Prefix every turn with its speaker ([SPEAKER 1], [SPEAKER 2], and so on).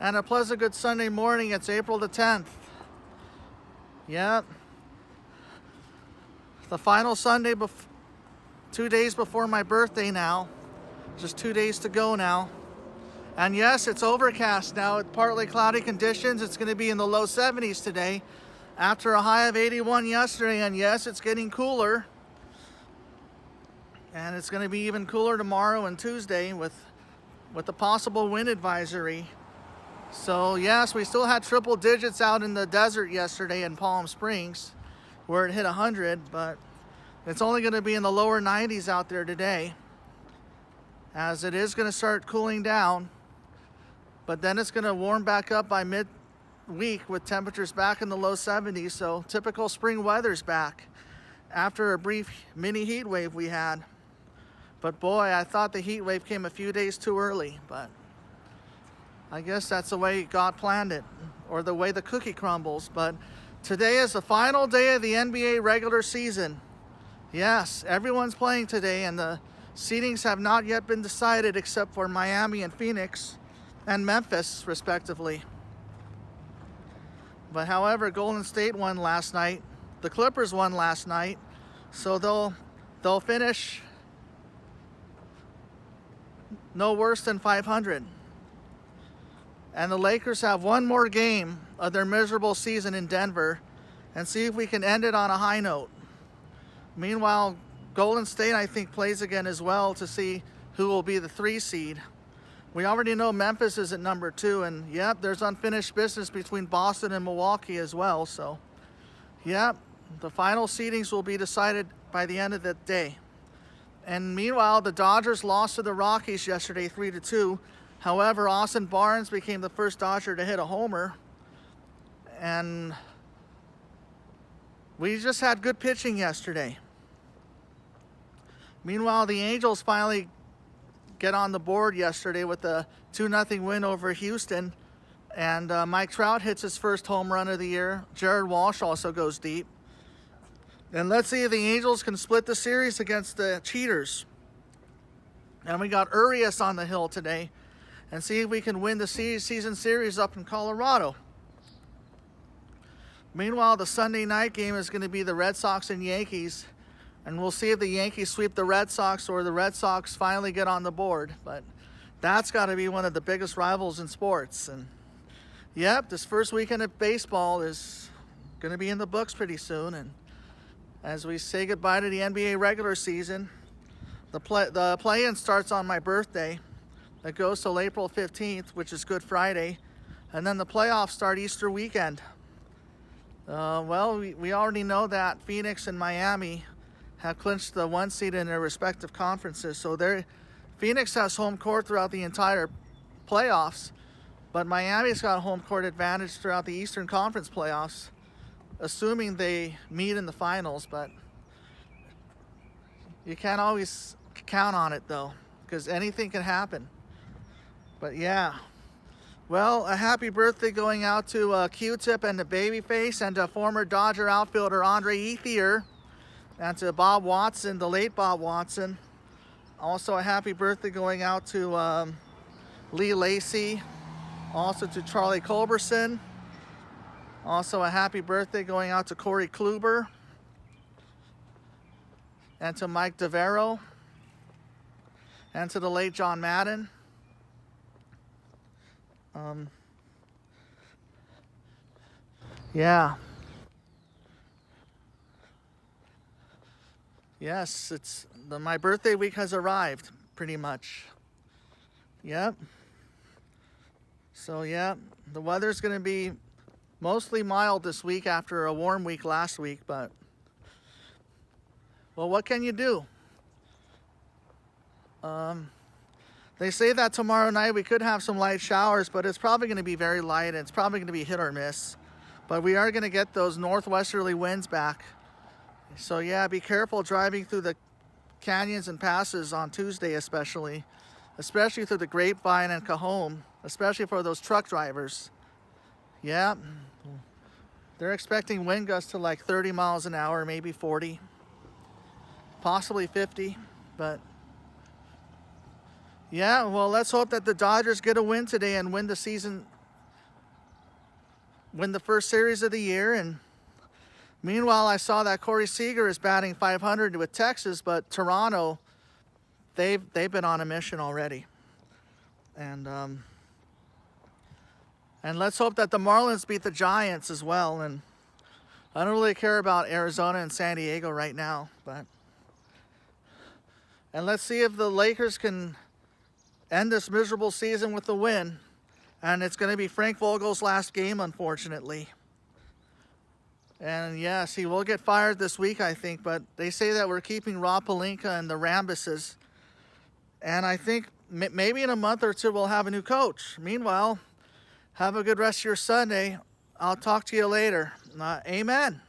[SPEAKER 1] and a pleasant good Sunday morning. It's April the 10th. Yep. The final Sunday, 2 days before my birthday now. Just 2 days to go now. And yes, it's overcast now with partly cloudy conditions. It's going to be in the low 70s today after a high of 81 yesterday. And yes, it's getting cooler. And it's going to be even cooler tomorrow and Tuesday with the possible wind advisory. So yes, we still had triple digits out in the desert yesterday in Palm Springs where it hit 100, but it's only going to be in the lower 90s out there today, as it is going to start cooling down, but then it's going to warm back up by mid-week with temperatures back in the low 70s. So typical spring weather's back after a brief mini heat wave we had. But boy, I thought the heat wave came a few days too early, but I guess that's the way God planned it, or the way the cookie crumbles. But today is the final day of the NBA regular season. Yes, everyone's playing today, and the seedings have not yet been decided except for Miami and Phoenix and Memphis, respectively. But however, Golden State won last night. The Clippers won last night, so they'll finish no worse than 500. And the Lakers have one more game of their miserable season in Denver and see if we can end it on a high note. Meanwhile, Golden State, I think, plays again as well to see who will be the 3 seed. We already know Memphis is at number 2, and yep, there's unfinished business between Boston and Milwaukee as well. So, yep, the final seedings will be decided by the end of the day. And meanwhile, the Dodgers lost to the Rockies yesterday 3-2. However, Austin Barnes became the first Dodger to hit a homer. And we just had good pitching yesterday. Meanwhile, the Angels finally get on the board yesterday with a 2-0 win over Houston. And Mike Trout hits his first home run of the year. Jared Walsh also goes deep. And let's see if the Angels can split the series against the cheaters. And we got Urias on the hill today. And see if we can win the season series up in Colorado. Meanwhile, the Sunday night game is going to be the Red Sox and Yankees. And we'll see if the Yankees sweep the Red Sox or the Red Sox finally get on the board. But that's got to be one of the biggest rivals in sports. And yep, this first weekend of baseball is going to be in the books pretty soon. And as we say goodbye to the NBA regular season, the play-in starts on my birthday. It goes till April 15th, which is Good Friday. And then the playoffs start Easter weekend. Well, we already know that Phoenix and Miami have clinched the 1 seed in their respective conferences. So Phoenix has home court throughout the entire playoffs. But Miami's got a home court advantage throughout the Eastern Conference playoffs, assuming they meet in the finals. But you can't always count on it, though, because anything can happen. But yeah, well, a happy birthday going out to Q-Tip and the Babyface, and to former Dodger outfielder Andre Ethier, and to Bob Watson, the late Bob Watson. Also a happy birthday going out to Lee Lacy, also to Charlie Culberson. Also a happy birthday going out to Corey Kluber and to Mike DeVero and to the late John Madden. Yeah. Yes, my birthday week has arrived, pretty much. Yep. So yeah, the weather's going to be mostly mild this week after a warm week last week, but well, what can you do? They say that tomorrow night we could have some light showers, but it's probably going to be very light, and it's probably going to be hit or miss. But we are going to get those northwesterly winds back. So yeah, be careful driving through the canyons and passes on Tuesday, especially through the Grapevine and Cajon, especially for those truck drivers. Yeah, they're expecting wind gusts to like 30 miles an hour, maybe 40, possibly 50, but yeah, well, let's hope that the Dodgers get a win today and win the season win the first series of the year. And meanwhile, I saw that Corey Seager is batting .500 with Texas, but Toronto, they've been on a mission already. And let's hope that the Marlins beat the Giants as well. And I don't really care about Arizona and San Diego right now, and let's see if the Lakers can end this miserable season with a win. And it's going to be Frank Vogel's last game, unfortunately. And yes, he will get fired this week, I think, but they say that we're keeping Rob Pelinka and the Rambuses. And I think maybe in a month or two we'll have a new coach. Meanwhile, have a good rest of your Sunday. I'll talk to you later. Amen.